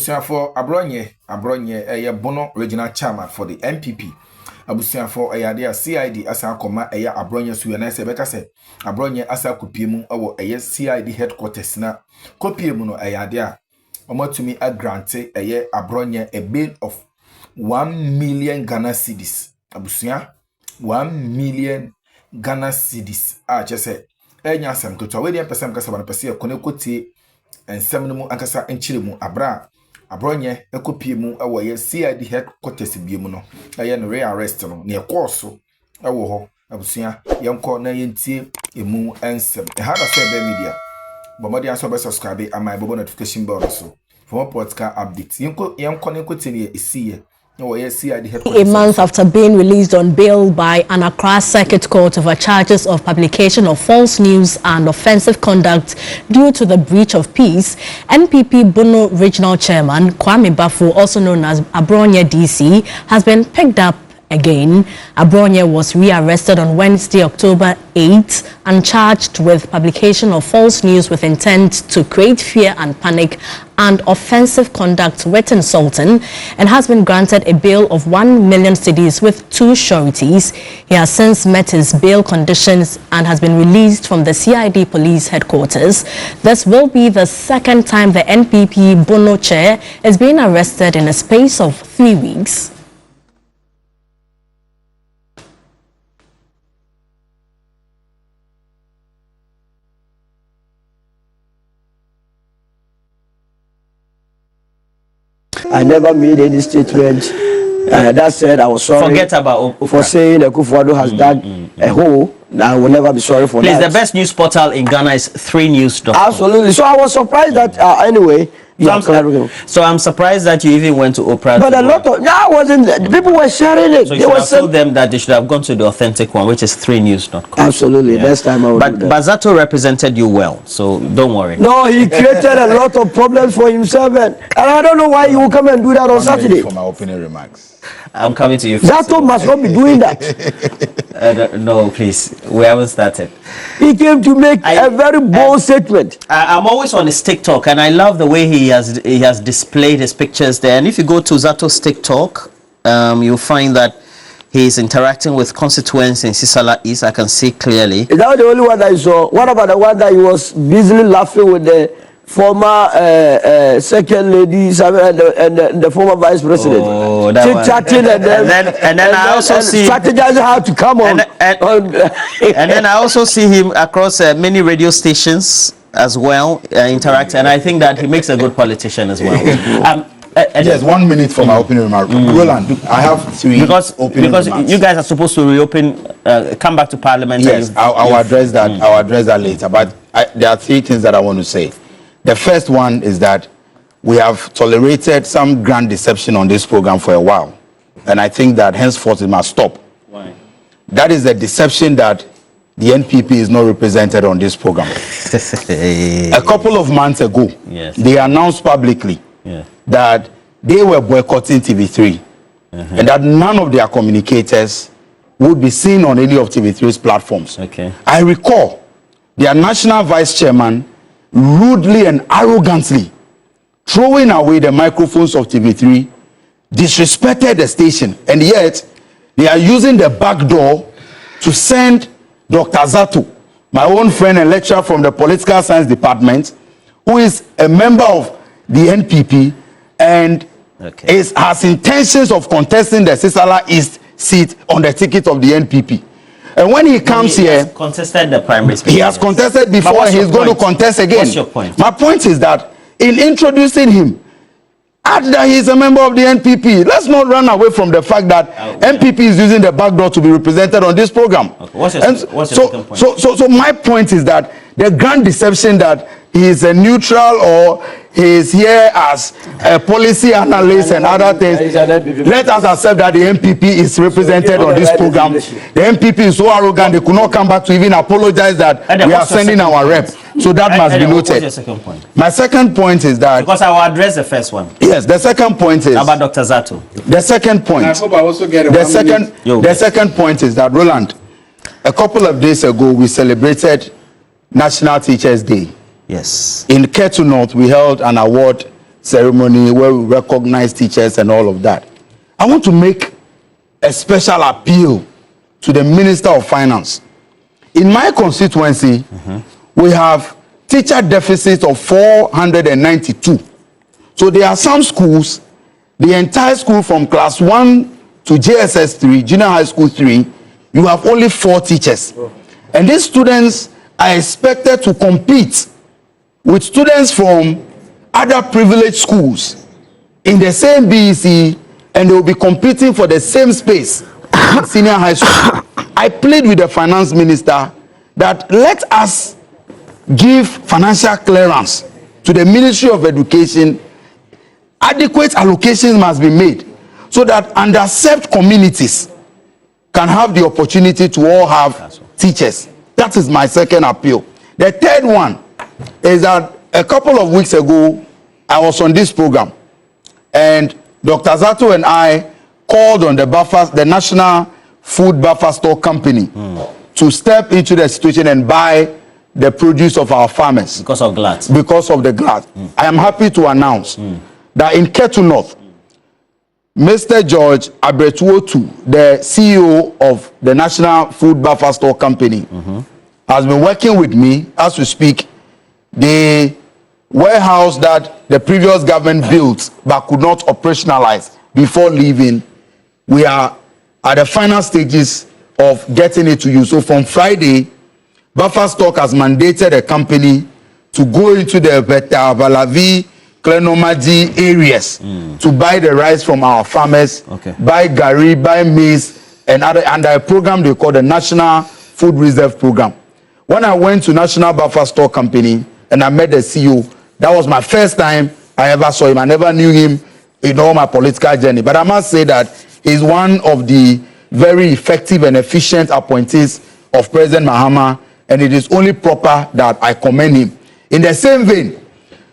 Abusia for Abronye, Bono regional chairman for the MPP. Abusia for a CID as Akroma, Abronye Suyanese Becase, Abronye asa Kupimu, our CID headquarters na Kopimuno Ayadia. To me a grante Abronye a bill of 1 million Ghana cedis. Abusia 1 million Ghana cedis. Just say, Nyasam to 20% Casavan Pasia Konekoti and Seminum Ankasa and Chilimu Abra. Abronye ekopiemu awoye CID headquarters biemu no aye no rearrest no ne ekoso awo ho abusia yenko na yentie emu ensem ha da so be media bomodi aso be subscribe amai bobo notification bell so for more podcast updates yenko ne kotini esiye a month after being released on bail by an Accra Circuit Court over charges of publication of false news and offensive conduct due to the breach of peace, NPP Bono Regional Chairman Kwame Bafu, also known as Abronye DC, has been picked up again. Abronye was rearrested on Wednesday, October 8th, and charged with publication of false news with intent to create fear and panic and offensive conduct with insulting, and has been granted a bail of 1 million cedis with 2 sureties. He has since met his bail conditions and has been released from the CID police headquarters. This will be the second time the NPP Bono chair is being arrested in a space of 3 weeks. I never made any statement that said I was sorry. Forget about for saying that Kufuor has dug a hole. I will never be sorry for that. Please, the best news portal in Ghana is 3news.com. Absolutely. So I was surprised that anyway. So I'm surprised that you even went to Oprah. But a lot of I wasn't. People were sharing it. So you should have told them that they should have gone to the authentic one, which is 3news.com. Absolutely. Yeah. Next time I will. But Bazato represented you well, so don't worry. No, he created a lot of problems for himself, and I don't know why he will come and do that on Saturday. For my opening remarks, I'm coming to you. Zato must not be doing that. No, please. We haven't started. He came to make a very bold statement. I'm always on his TikTok, and I love the way he has displayed his pictures there. And if you go to Zato's TikTok, you'll find that he's interacting with constituents in Sisala East. I can see clearly. Is that the only one that I saw? What about the one that he was busily laughing with the former second lady and the former vice president? Oh, that one. Chatting and then I also see strategizing how to come on. And then I also see him across many radio stations as well, interact, and I think that he makes a good politician as well. Yes, 1 minute for my opening remark. Roland, I have 3 because remarks. You guys are supposed to reopen, come back to Parliament. Yes, I'll address that. I'll address that later. But there are 3 things that I want to say. The first one is that we have tolerated some grand deception on this program for a while, and I think that henceforth it must stop. Why? That is the deception that the NPP is not represented on this program. A couple of months ago, yes, they announced publicly that they were boycotting TV3 and that none of their communicators would be seen on any of TV3's platforms. Okay. I recall their national vice chairman rudely and arrogantly throwing away the microphones of TV3, disrespected the station, and yet they are using the back door to send Dr. Zato, my own friend and lecturer from the political science department, who is a member of the NPP and has intentions of contesting the Sisala East seat on the ticket of the NPP. And when he comes here, contested the primary. He has contested before, and he's going to contest again. What's your point? My point is that in introducing him, add that he's a member of the NPP. Let's not run away from the fact that NPP is using the back door to be represented on this program. Okay. What's your second point? So my point is that the grand deception that he is a neutral or he is here as a policy analyst and other things. Let us accept that the NPP is represented on this program. The NPP is so arrogant they could not come back to even apologize that we are sending our rep. So that must be noted. What's your second point? My second point is that because I will address the first one. Yes, the second point is about Dr. Zato. The second point. I hope I also get the second point is that Roland, a couple of days ago we celebrated National Teachers Day. Yes. In Ketu North, we held an award ceremony where we recognize teachers and all of that. I want to make a special appeal to the Minister of Finance. In my constituency, we have teacher deficit of 492. So there are some schools, the entire school from class 1 to JSS 3, junior high school 3, you have only 4 teachers. And these students are expected to compete with students from other privileged schools in the same BEC, and they will be competing for the same space in senior high school. I plead with the finance minister that let us give financial clearance to the Ministry of Education. Adequate allocations must be made so that underserved communities can have the opportunity to all have teachers. That is my second appeal. The third one is that a couple of weeks ago, I was on this program, and Dr. Zato and I called on the National Food Buffer Store Company to step into the situation and buy the produce of our farmers. Because of glut. Because of the glut. I am happy to announce that in Ketu North, Mr. George Abretwotu, the CEO of the National Food Buffer Store Company, has been working with me as we speak. The warehouse that the previous government built but could not operationalize before leaving, we are at the final stages of getting it to you. So from Friday, Buffer Stock has mandated a company to go into the Beta Valavi, Klenomaji areas to buy the rice from our farmers, buy gari, buy maize, and other under a program they call the National Food Reserve Program. When I went to National Buffer Store Company and I met the CEO, that was my first time I ever saw him. I never knew him in all my political journey. But I must say that he's one of the very effective and efficient appointees of President Mahama, and it is only proper that I commend him. In the same vein,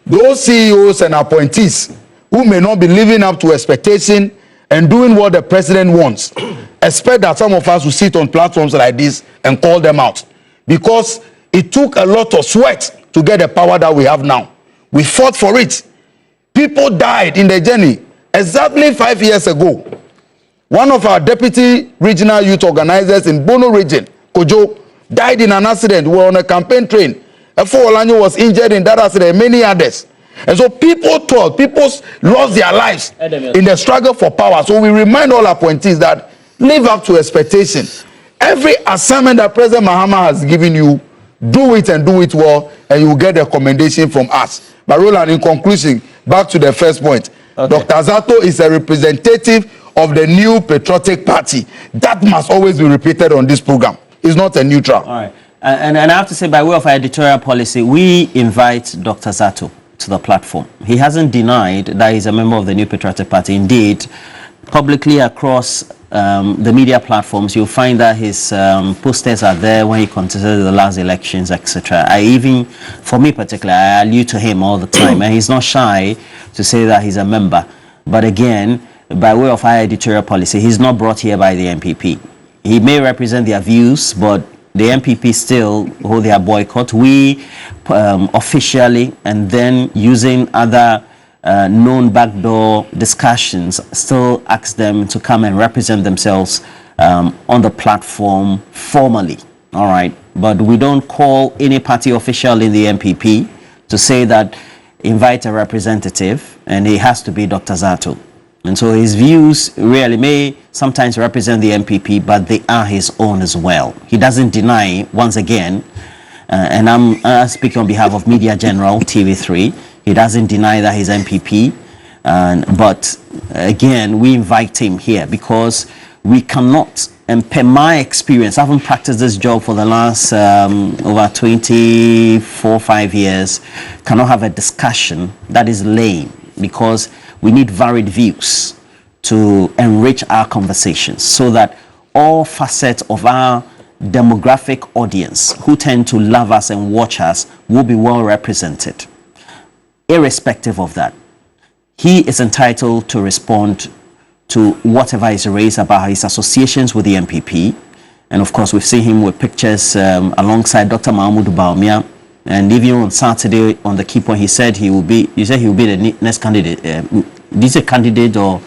those CEOs and appointees who may not be living up to expectation and doing what the president wants, expect that some of us will sit on platforms like this and call them out. Because it took a lot of sweat to get the power that we have now. We fought for it. People died in the journey. Exactly 5 years ago, one of our deputy regional youth organizers in Bono region, Kojo, died in an accident. We were on a campaign train. Olanyo was injured in that accident, many others. And so people lost their lives in the struggle for power. So we remind all appointees that live up to expectation. Every assignment that President Mahama has given you, do it and do it well, and you will get a commendation from us. But Roland, in conclusion, back to the first point. Dr. Zato is a representative of the new patriotic party. That must always be repeated on this program. It's not a neutral. All right. And I have to say, by way of our editorial policy, we invite Dr. Zato to the platform. He hasn't denied that he's a member of the new patriotic party. Indeed, publicly across the media platforms, you'll find that his posters are there when he contested the last elections, etc. For me particularly, I allude to him all the time, and he's not shy to say that he's a member. But again, by way of our editorial policy, he's not brought here by the MPP. He may represent their views, but the MPP still hold their boycott. We officially, and then using other known backdoor discussions, still ask them to come and represent themselves on the platform formally. All right, but we don't call any party official in the MPP to say that invite a representative, and it has to be Dr. Zato. And so his views really may sometimes represent the MPP, but they are his own as well. He doesn't deny, once again, and I'm speaking on behalf of Media General, TV3, he doesn't deny that he's MPP, but again, we invite him here because we cannot, and per my experience, I haven't practiced this job for the last over 5 years, cannot have a discussion that is lame, because we need varied views to enrich our conversations so that all facets of our demographic audience who tend to love us and watch us will be well represented. Irrespective of that, he is entitled to respond to whatever is raised about his associations with the MPP. And of course, we've seen him with pictures alongside Dr. Mahmoud Baumia And even on Saturday, on the key point, he said he will be. You said he will be the next candidate. This a candidate or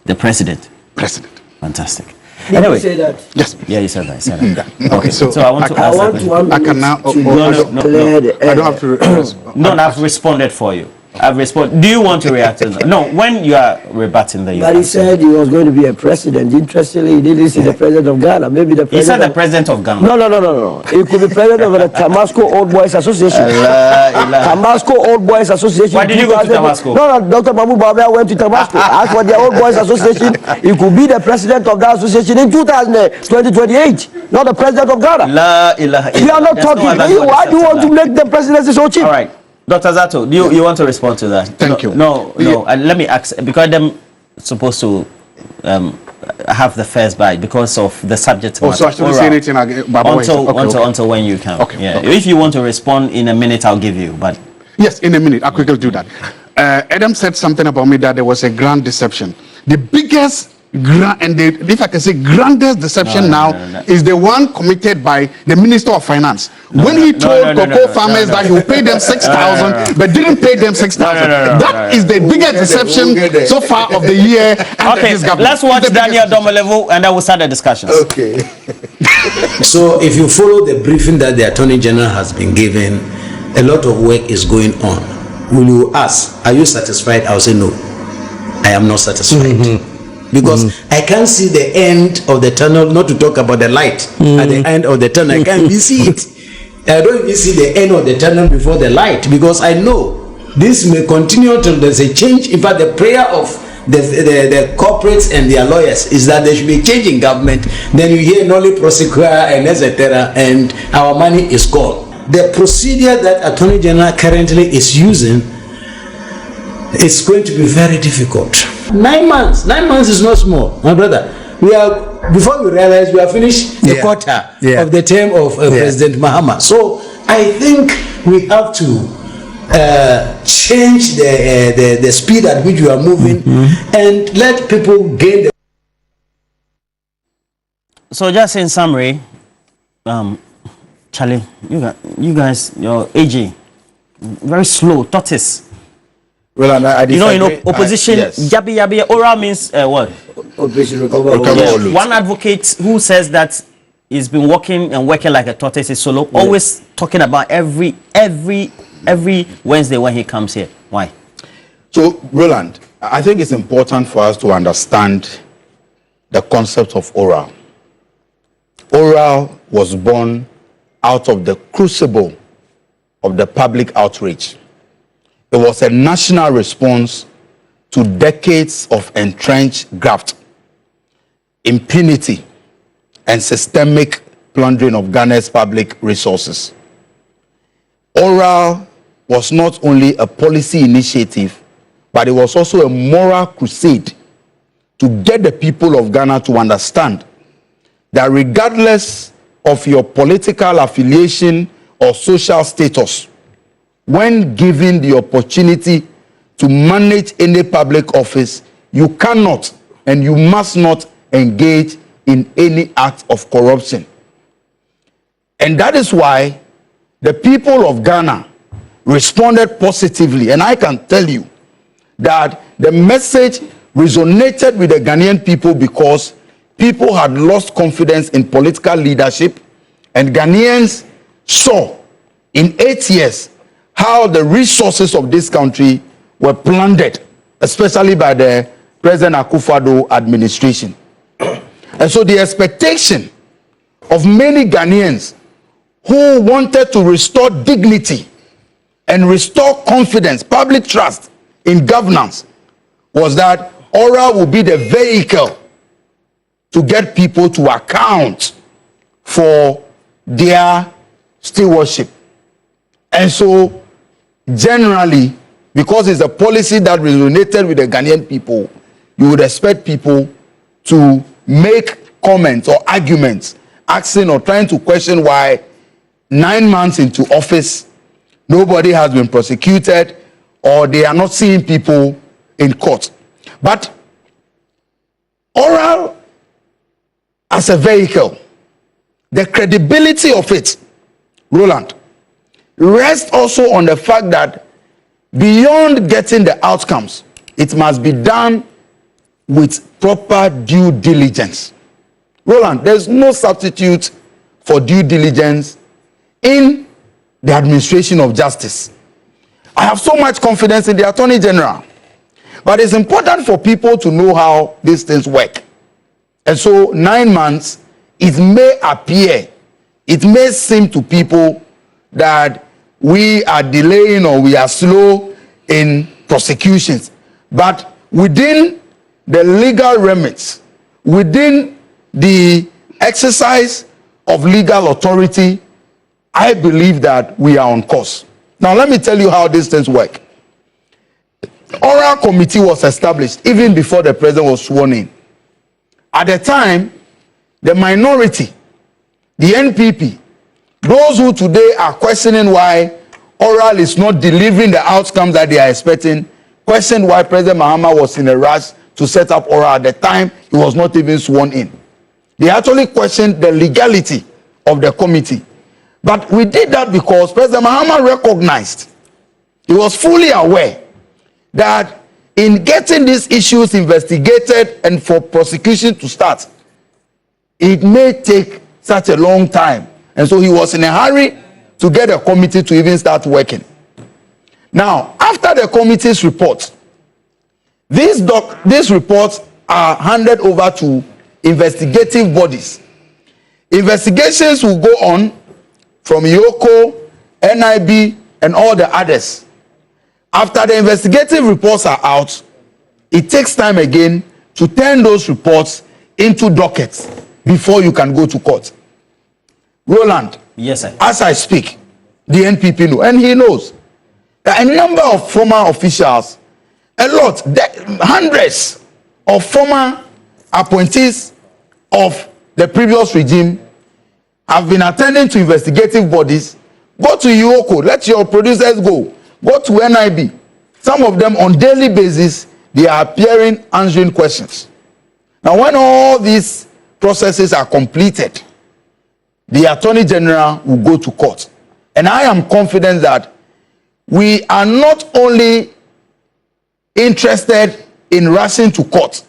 the president? President. Fantastic. Did Anyway, you say that? Yes. yeah, you said that. You said that. Okay, so I want to I ask. want 1 I minute can now. to no. clear the I air. don't have to. No, I've responded for you. I've responded. Do you want to react to that? No, when you are rebutting the. But he said he was going to be a president. Interestingly, he didn't see the president of Ghana. Maybe the president. He said the president of Ghana. No. He could be president of the Tamasco Old Boys Association. Tamasco Old Boys Association. Why did you go to Tamasco? No, Dr. Mahmoud Bawumia went to Tamasco. As for the Old Boys Association, he could be the president of that association in 2028, not the president of Ghana. La ilaha illallah. We are not There's talking. no other God Why do you except want to Allah. make the presidency so cheap? All right, Dr. Zato, do you want to respond to that? Thank you. No. Let me ask, because them supposed to have the first bite because of the subject matter. So I shouldn't say anything again. Until when you can. Okay, Yeah. okay. If you want to respond in a minute, I'll give you. But Yes, in a minute. I'll quickly do that. Adam said something about me that there was a grand deception. The biggest, if I can say grandest deception now is the one committed by the Minister of Finance. When he told cocoa farmers that he will pay them 6,000, but didn't pay them 6,000. That is the biggest deception so far of the year. okay, let's watch Daniel Domolevu and then we'll start the discussions. Okay. So if you follow the briefing that the Attorney General has been given, a lot of work is going on. Will you ask, are you satisfied? I'll say no, I am not satisfied. Because I can't see the end of the tunnel, not to talk about the light at the end of the tunnel. I can't even see it. I don't even see the end of the tunnel before the light, because I know this may continue till there's a change. In fact, the prayer of the corporates and their lawyers is that there should be a change in government. Then you hear nolli prosequa and etc. and our money is gone. The procedure that Attorney General currently is using is going to be very difficult. 9 months is not small, my brother. We are, before we realize, we have finished the quarter of the term of President Mahama. So I think we have to change the speed at which we are moving and let people gain the. So just in summary, Charlie, you guys, your AG, very slow, tortoise. Well, and I disagree. Opposition, Yes. yabi, oral means what? Operation Recover. Recover. One advocate who says that he's been working like a tortoise is solo, always talking about every Wednesday when he comes here. Why? So, Roland, I think it's important for us to understand the concept of oral. Oral was born out of the crucible of the public outrage. It was a national response to decades of entrenched graft, impunity, and systemic plundering of Ghana's public resources. Oral was not only a policy initiative, but it was also a moral crusade to get the people of Ghana to understand that regardless of your political affiliation or social status, when given the opportunity to manage any public office, you cannot and you must not engage in any act of corruption. And that is why the people of Ghana responded positively. And I can tell you that the message resonated with the Ghanaian people because people had lost confidence in political leadership, and Ghanaians saw in 8 years how the resources of this country were plundered, especially by the President Akufo-Addo administration. And so the expectation of many Ghanaians who wanted to restore dignity and restore confidence, public trust in governance, was that oral will be the vehicle to get people to account for their stewardship. And so, generally, because it's a policy that resonated with the Ghanaian people, you would expect people to make comments or arguments, asking or trying to question why 9 months into office, nobody has been prosecuted or they are not seeing people in court. But oral as a vehicle, the credibility of it, Roland, rests also on the fact that beyond getting the outcomes, it must be done with proper due diligence. Roland, there's no substitute for due diligence in the administration of justice. I have so much confidence in the Attorney General, but it's important for people to know how these things work. And so 9 months, it may appear, it may seem to people that we are delaying or we are slow in prosecutions, but within the legal remits, within the exercise of legal authority, I believe that we are on course. Now, let me tell you how these things work. Oral committee was established even before the president was sworn in. At the time, the minority, the NPP, those who today are questioning why oral is not delivering the outcomes that they are expecting, questioned why President Mahama was in a rush to set up oral. At the time, he was not even sworn in. They actually questioned the legality of the committee. But we did that because President Mahama recognized, he was fully aware that in getting these issues investigated and for prosecution to start, it may take such a long time. And so he was in a hurry to get a committee to even start working. Now, after the committee's report, these reports are handed over to investigative bodies. Investigations will go on from Yoko, NIB, and all the others. After the investigative reports are out, it takes time again to turn those reports into dockets before you can go to court. Roland, yes, sir. As I speak, the NPP know, and he knows that a number of former officials, hundreds of former appointees of the previous regime have been attending to investigative bodies. Go to Yoko, let your producers go. Go to NIB. Some of them on daily basis, they are appearing, answering questions. Now, when all these processes are completed, the Attorney General will go to court. And I am confident that we are not only interested in rushing to court,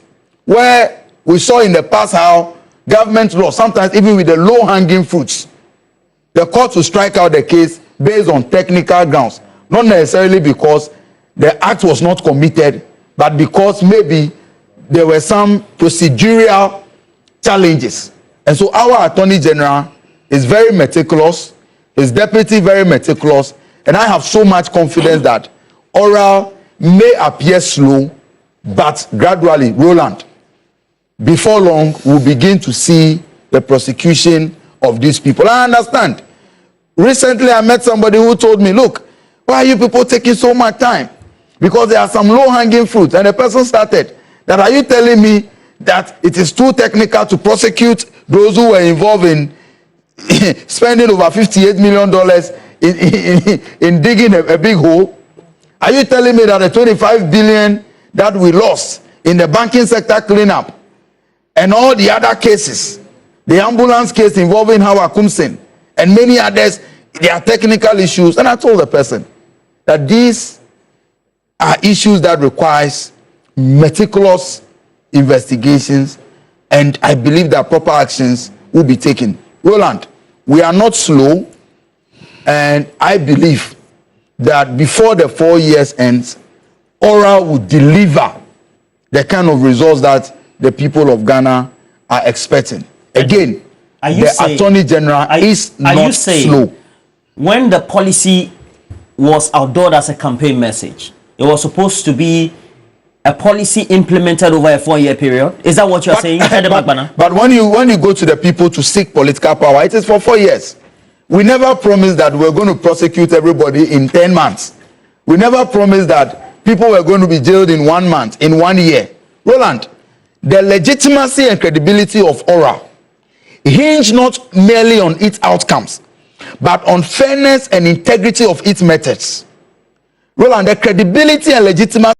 where we saw in the past how government law, sometimes even with the low-hanging fruits, the court will strike out the case based on technical grounds, not necessarily because the act was not committed, but because maybe there were some procedural challenges. And so our Attorney General is very meticulous, his deputy very meticulous, and I have so much confidence that oral may appear slow, but gradually, Roland, before long, we'll begin to see the prosecution of these people. I understand. Recently, I met somebody who told me, look, why are you people taking so much time? Because there are some low-hanging fruits. And the person started, that are you telling me that it is too technical to prosecute those who were involved in spending over $58 million in digging a big hole? Are you telling me that the 25 billion that we lost in the banking sector cleanup and all the other cases, the ambulance case involving Hawa Kumsen and many others, there are technical issues? And I told the person that these are issues that requires meticulous investigations, and I believe that proper actions will be taken. Roland, we are not slow, and I believe that before the 4 years ends, oral will deliver the kind of results that the people of Ghana are expecting. Again, the Attorney General is not slow. When the policy was outdoored as a campaign message, it was supposed to be a policy implemented over a 4-year period. Is that what you're saying? But when you go to the people to seek political power, it is for 4 years. We never promised that we're going to prosecute everybody in 10 months. We never promised that people were going to be jailed in 1 month, in 1 year. Roland, the legitimacy and credibility of oral hinge not merely on its outcomes, but on fairness and integrity of its methods. Roland, the credibility and legitimacy